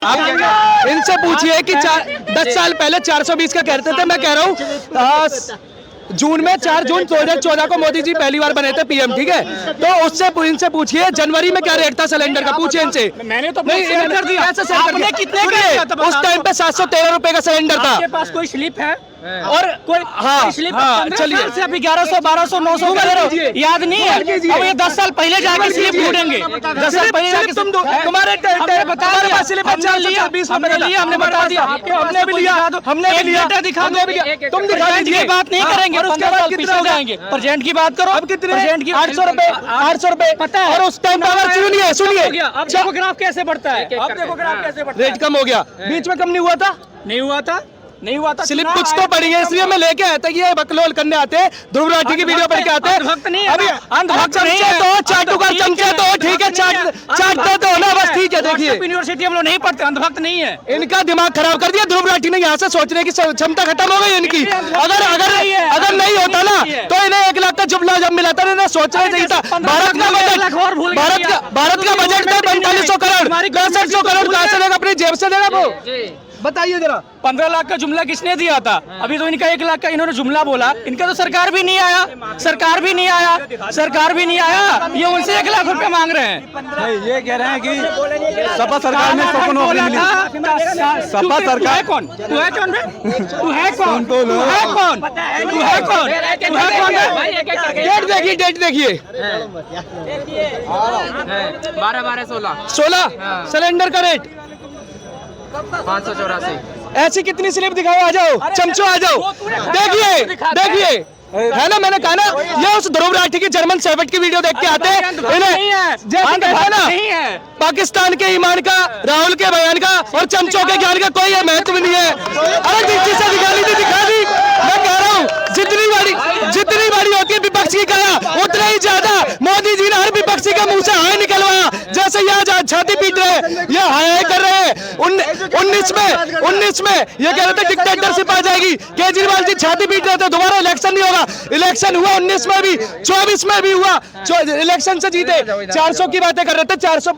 आप इनसे पूछिए कि 10 साल पहले 420 का कहते थे। मैं कह रहा हूँ जून में 4 जून 2014 को मोदी जी पहली बार बने थे पीएम, ठीक है? तो उससे इनसे पूछिए जनवरी में क्या रेट था सिलेंडर का, पूछिए इनसे। मैंने तो नहीं सेंड दिया। आपने कितने के उस टाइम पे 713 रुपए का सिलेंडर था। आपके पास कोई स्लिप है? और कोई स्लिप? चलिए से अभी 1100 1200 900 याद नहीं है। अब ये 10 साल पहले जाके स्लिप ढूंढेंगे। 10 साल पहले जाके तुम्हारे पास स्लिप हमने लिया, हमने बता दिया, हमने भी लिया, हमने भी लिया, दिखा दो। तुम दिखा दीजिए। की बात नहीं करेंगे, और उसके बाद कितना हो जाएंगे। प्रेजेंट की बात करो। अब कितने? प्रेजेंट की 800 रुपए, 800 रुपए पता है। और उस टाइम पर सुनिए अब देखो ग्राफ कैसे बढ़ता है। अब देखो ग्राफ कैसे बढ़ता है। रेट कम हो गया, बीच में कम नहीं हुआ था। नहीं हुआ था। स्लिप कुछ तो पड़ी है, इसलिए मैं लेके आया था। ये बकलोल करने आते हैं, ध्रुव राठी की वीडियो पढ़ के आते हैं। अंधभक्त नहीं है, अभी अंधभक्त नहीं चमचे है। तो चाटूकर चमचे तो ठीक है, चाटते तो ना, बस ठीक है। देखिए यूनिवर्सिटी हम लोग नहीं पढ़ते, अंधभक्त नहीं है। इनका दिमाग खराब कर दिया ध्रुव राठी ने। यहाँ से सोचने की क्षमता खत्म हो गई इनकी। अगर नहीं होता ना तो इन्हें 1 लाख का जुमला जब मिला था इन्हें सोचना चाहिए था। भारत का बजट था 4500 करोड़, 6500 करोड़ कहाँ से देगा? अपनी जेब से देगा वो? बताइए जरा। 15 लाख का जुमला किसने दिया था? अभी तो इनका 1 लाख का इन्होंने जुमला बोला। इनका तो सरकार भी नहीं आया, सरकार भी नहीं आया। ये उनसे 1 लाख रुपए मांग रहे हैं। ये कह रहे हैं कि सपा सरकार में सबको नौकरी मिली। सपा सरकार कौन? तू है कौन? डेट देखिए 12-16 सिलेंडर का रेट 584। ऐसी कितनी स्लिप दिखाओ, आ जाओ चमचो, आ जाओ। देखिए है ना, मैंने कहा ना, ये उस ध्रुव राठी की जर्मन सेवेट की वीडियो देख के आते हैं। इन्हें जैसे कहते हैं ना पाकिस्तान के ईमान का, राहुल के बयान का और चमचों के ज्ञान का कोई महत्व नहीं है। अरे जिस चीज से दिखानी थी दिखा दी। मैं कह रहा हूँ जितनी बड़ी होती है विपक्ष की कहा, उतना ही ज्यादा मोदी जी ने हर विपक्षी के मुंह से हाय निकलवाया। जैसे यहाँ छाती पीट रहे हैं, ये हाय कर रहे हैं। 19 में ये कह रहे थे डिक्टेटरशिप आ जाएगी, केजरीवाल जी छाती पीट रहे थे, दोबारा इलेक्शन नहीं होगा। इलेक्शन हुआ 19 में भी, 24 में भी हुआ, इलेक्शन से जीते। 400 की बातें कर रहे थे, 400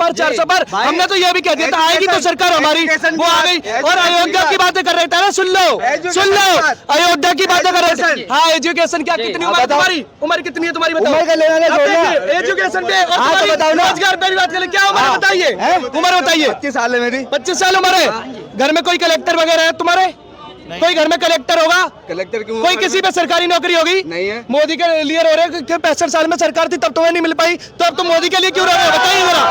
पर। हमने तो ये भी कह दिया था आएगी तो सरकार हमारी, वो आ गई। और अयोध्या की बातें कर रहे थे ना, सुन लो अयोध्या की बातें कर रहे थे। हाँ, एजुकेशन क्या, कितनी उम्र तुम्हारी? उम्र कितनी है तुम्हारी बताओ? एजुकेशन पे रोजगार पे भी बात करें। क्या उम्र बताइए? उम्र बताइए। 25 साल है मेरी। 25 साल उम्र है। घर में कोई कलेक्टर वगैरह है तुम्हारे? कोई घर में कलेक्टर होगा? कलेक्टर क्यों? कोई किसी पे सरकारी नौकरी होगी? नहीं है। मोदी के लिए रो रहे हैं कि 65 साल में सरकार थी तब तुम्हें नहीं मिल पाई, तो अब तुम मोदी के लिए क्यों रो रहे हो? बताइए जरा,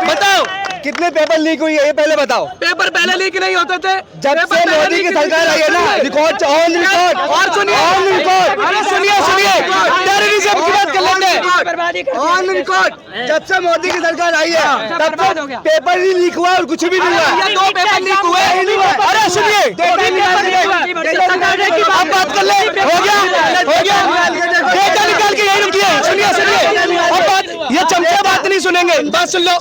बताओ। कितने पेपर लीक हुई है ये पहले बताओ। पेपर पहले लीक नहीं होते थे, जब से मोदी की सरकार आई है ना, रिकॉर्ड ऑन रिकॉर्ड। और सुनिए टेररिज्म की बात कर लेंगे। ऑन रिकॉर्ड जब से मोदी की सरकार आई है तब से पेपर ही लीक हुआ और कुछ भी नहीं हुआ। 2 पेपर लीक हुए। अरे सुनिए, अब बात कर ले, हो गया डेटा निकाल के यही रुकिए। सुनिए अब बात, ये चमचे बात नहीं सुनेंगे, बात सुन लो।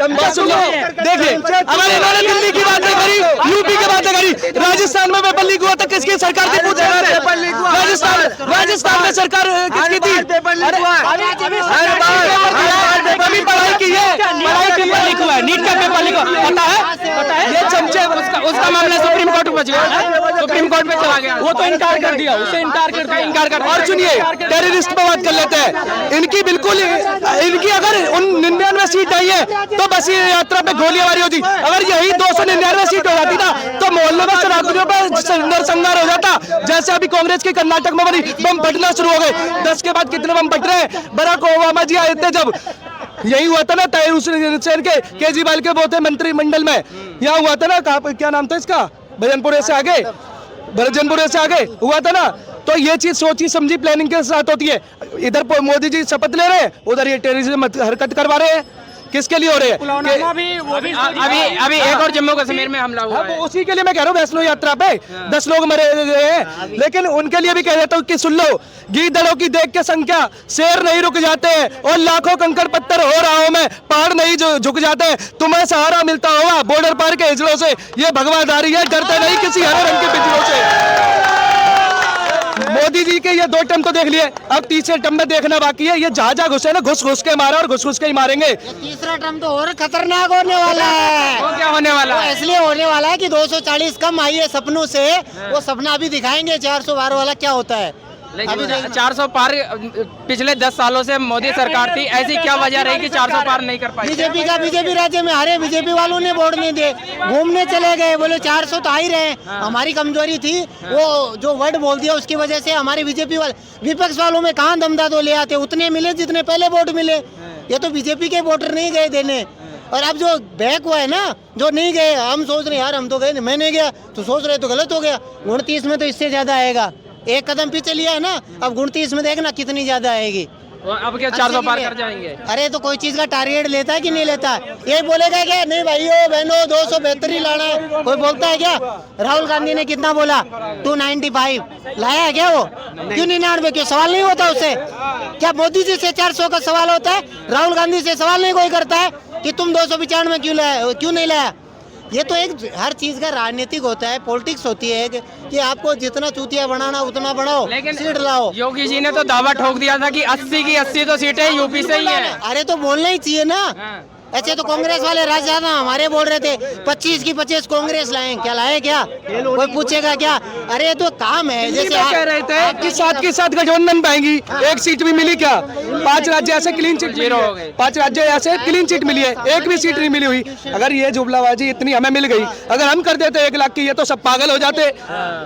देखिए अगर इन्होंने दिल्ली की बातें करी, यूपी की बातें करी, राजस्थान में पेपर लीक हुआ था, किसकी सरकार थी? पूछे राजस्थान में सरकार किसकी थी? पढ़ाई की है, पेपर लीक हुआ है, नीट का पेपर लीक हुआ, पता है? ये चमचे, उसका मामला सुप्रीम कोर्ट में पहुंच गया, सुप्रीम कोर्ट में चला गया। वो तो इनकार कर दिया, इनकार कर। और सुनिए टेररिस्ट पे बात कर लेते हैं। इनकी अगर 99 सीट आई है तो बस ये यात्रा पे गोलीबारी होती। अगर यही 299 सीट हो जाती ना तो मोहल्ले में शराबियों पर नरसंहार हो जाता। जैसे अभी कांग्रेस की कर्नाटक में बनी, बम फटना शुरू हो गए। 10 के बाद कितने बम फट रहे हैं? बराक ओबामा जी आए थे जब, यही हुआ था ना हुसैन के केजरीवाल के वो थे मंत्रिमंडल में, यहाँ हुआ था ना, क्या नाम था इसका, भजनपुरे से आगे हुआ था ना। तो ये चीज सोची समझी प्लानिंग के साथ होती है। इधर मोदी जी शपथ ले रहे हैं, उधर ये टेररिज्म हरकत करवा रहे हैं। किसके लिए हो रहे हैं? अभी एक और जम्मू कश्मीर में हमला हुआ है। उसी के लिए मैं कह रहा हूँ वैष्णो यात्रा पे 10 लोग मरे हैं, लेकिन उनके लिए भी कह देता हूँ कि सुन लो, गीदड़ों की देख के संख्या शेर नहीं रुक जाते हैं, और लाखों कंकड़ पत्थर हो रहा हूं मैं, पहाड़ नहीं जो झुक जाते हैं। तुम्हें सहारा मिलता होगा बॉर्डर पार के हिजड़ों से, ये भगवादारी है, डरते नहीं किसी हरे रंग के बिजलों से। मोदी जी के ये 2 टर्म तो देख लिए, अब तीसरे टर्म में देखना बाकी है। ये जहाँ जहाँ घुसे ना घुस घुस के मारा और घुस घुस के ही मारेंगे। ये तीसरा टर्म तो और खतरनाक होने वाला है। वो क्या होने वाला वो है? इसलिए होने वाला है कि 240 कम आई है सपनों से, वो सपना अभी दिखाएंगे 412 वाला क्या होता है। लेकिन 400 पार पिछले 10 सालों से मोदी सरकार थी, ऐसी क्या वजह रही कि 400 पार नहीं कर पाई? बीजेपी राज्य में हारे, बीजेपी वालों ने वोट नहीं दिए, घूमने चले गए, बोले 400 तो आ ही रहे। हमारी कमजोरी थी वो जो वर्ड बोल दिया उसकी वजह से हमारे बीजेपी वाले विपक्ष वालों में कहाँ दमदा तो ले आते, उतने मिले जितने पहले वोट मिले। ये तो बीजेपी के वोटर नहीं गए देने, और अब जो बैक हुआ है ना, जो नहीं गए, हम सोच रहे यार हम तो गए, मैं नहीं गया तो सोच रहे तो गलत हो गया। 29 में तो इससे ज्यादा आएगा, एक कदम पीछे लिया है ना, अब 29 में देखना कितनी ज्यादा आएगी। अब क्या 400 पार कर जाएंगे? अरे तो कोई चीज का टारगेट लेता है कि नहीं लेता? ये बोलेगा क्या नहीं भाइयों बहनों 272 ही लाना है, कोई बोलता है क्या? राहुल गांधी ने कितना बोला? 295 लाया है क्या वो? क्यों 99? क्यों सवाल नहीं होता उससे? क्या मोदी जी से 400 का सवाल होता है? राहुल गांधी से सवाल नहीं कोई करता है कि तुम 295 क्यों नहीं लाया? ये तो एक हर चीज का राजनीतिक होता है, पॉलिटिक्स होती है कि आपको जितना चूतिया बनाना उतना बढ़ाओ, लेकिन सीट लाओ। योगी जी ने तो दावा ठोक दिया था कि 80 की 80 तो सीटें यूपी से ही है। अरे तो बोलना ही चाहिए ना। ऐसे तो कांग्रेस वाले राजदादा हमारे बोल रहे थे 25 की 25 कांग्रेस लाए, क्या लाए क्या? कोई पूछेगा क्या? अरे ये तो काम है, जैसे आप कह रहे थे आपकी साथ गठबंधन पाएंगी, एक सीट भी मिली क्या? 5 राज्य ऐसे क्लीन चिट जीरो हो गए। 5 राज्य ऐसे क्लीन चिट मिली है, एक भी सीट नहीं मिली हुई। अगर ये जुमलाबाजी इतनी हमें मिल गई, अगर हम कर देते 1 लाख की, ये तो सब पागल हो जाते,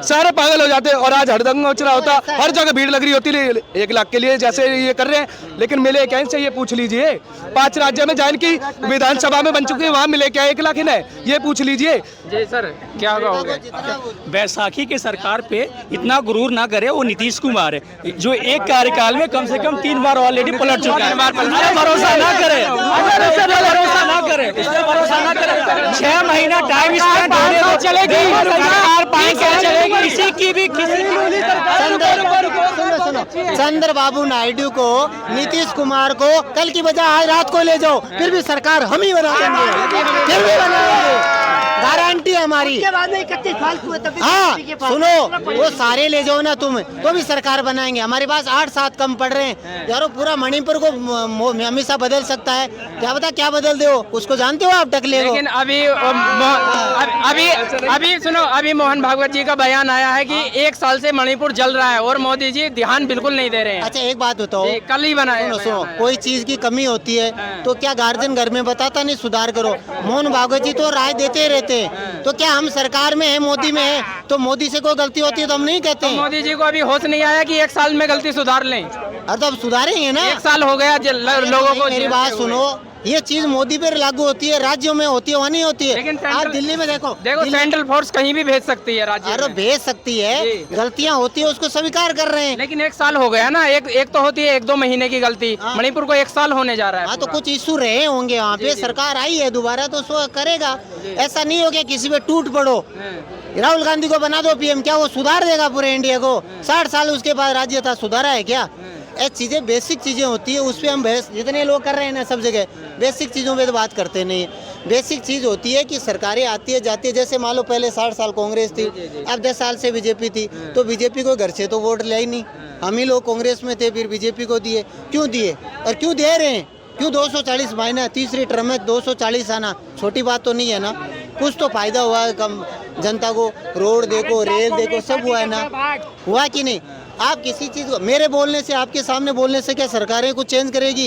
सारे पागल हो जाते। और आज हड़दंग मच रहा होता, हर जगह भीड़ लग रही होती 1 लाख के लिए, जैसे ये कर रहे हैं। लेकिन मिले कैसे ये पूछ लीजिए। 5 राज्य में जान की विधानसभा में बन चुकी है, वहाँ मिले क्या 1 लाख है, ये पूछ लीजिए। जी सर, क्या कहोगे? बैसाखी के सरकार पे इतना गुरूर ना करे, वो नीतीश कुमार है जो एक कार्यकाल में कम से कम 3 बार ऑलरेडी पलट चुका है। भरोसा ना करे, भरोसा ना करे, भरोसा ना करे। 6 महीना टाइम स्पेंड होने तो चलेगी सरकार, 5 साल चलेगी। किसी की भी चंद्रबाबू नायडू को, नीतीश कुमार को कल की बजाय आज रात को ले जाओ, फिर भी सरकार हम ही बना देंगे, फिर भी बनाएंगे, गारंटी है हमारी। हाँ सुनो, वो सारे ले जाओ ना तुम, तो भी सरकार बनाएंगे। हमारे पास 8-7 कम पड़ रहे हैं यारो, पूरा मणिपुर को हमेशा बदल सकता है, क्या पता क्या बदल दो, उसको जानते हो आप टकले को। लेकिन अभी सुनो, अभी मोहन भागवत जी का बयान आया है कि 1 साल से मणिपुर जल रहा है और मोदी जी ध्यान बिल्कुल नहीं दे रहे हैं। अच्छा एक बात बताओ, कल ही बनाया। सुनो, कोई चीज की कमी होती है तो क्या गार्जियन घर में बताता नहीं सुधार करो? मोहन भागवत जी तो राय देते रहते हैं, तो क्या हम सरकार में है, मोदी में है, तो मोदी से कोई गलती होती है तो हम नहीं कहते हैं? मोदी जी को अभी होश नहीं आया कि 1 साल में गलती सुधार लें। अरे तो अब सुधारेंगे ना। 1 साल हो गया लोगों को। मेरी बात सुनो, ये चीज मोदी पर लागू होती है, राज्यों में होती है, वहाँ नहीं होती है। लेकिन आप दिल्ली में देखो सेंट्रल फोर्स कहीं भी भेज सकती है राज्य अरे में। भेज सकती है, गलतियाँ होती है, उसको स्वीकार कर रहे हैं। लेकिन 1 साल हो गया ना, एक तो होती है 1-2 महीने की गलती, मणिपुर को 1 साल होने जा रहा है। हाँ तो कुछ इशू रहे होंगे वहाँ पे, सरकार आई है दोबारा तो उसको करेगा। ऐसा नहीं हो गया किसी पे टूट पड़ो। राहुल गांधी को बना दो पीएम, क्या वो सुधार देगा पूरे इंडिया को? 60 साल उसके बाद राज्य था, सुधारा है क्या? ऐसी चीजें बेसिक चीजें होती है, उस पर हम बहस जितने लोग कर रहे हैं ना सब जगह, बेसिक चीजों पे तो बात करते नहीं है। बेसिक चीज होती है कि सरकारें आती है जाती है, जैसे मान लो पहले 60 साल कांग्रेस थी, अब 10 साल से बीजेपी थी, तो बीजेपी को घर से तो वोट ले ही नहीं, हम ही लोग कांग्रेस में थे फिर बीजेपी को दिए। क्यों दिए और क्यों दे रहे हैं? क्यों 240 महीना, तीसरी टर्म में 240 आना छोटी बात तो नहीं है ना। कुछ तो फायदा हुआ है कम जनता को, रोड देखो, रेल देखो, सब हुआ है ना, हुआ कि नहीं? आप किसी चीज को मेरे बोलने से, आपके सामने बोलने से क्या सरकारें कुछ चेंज करेगी?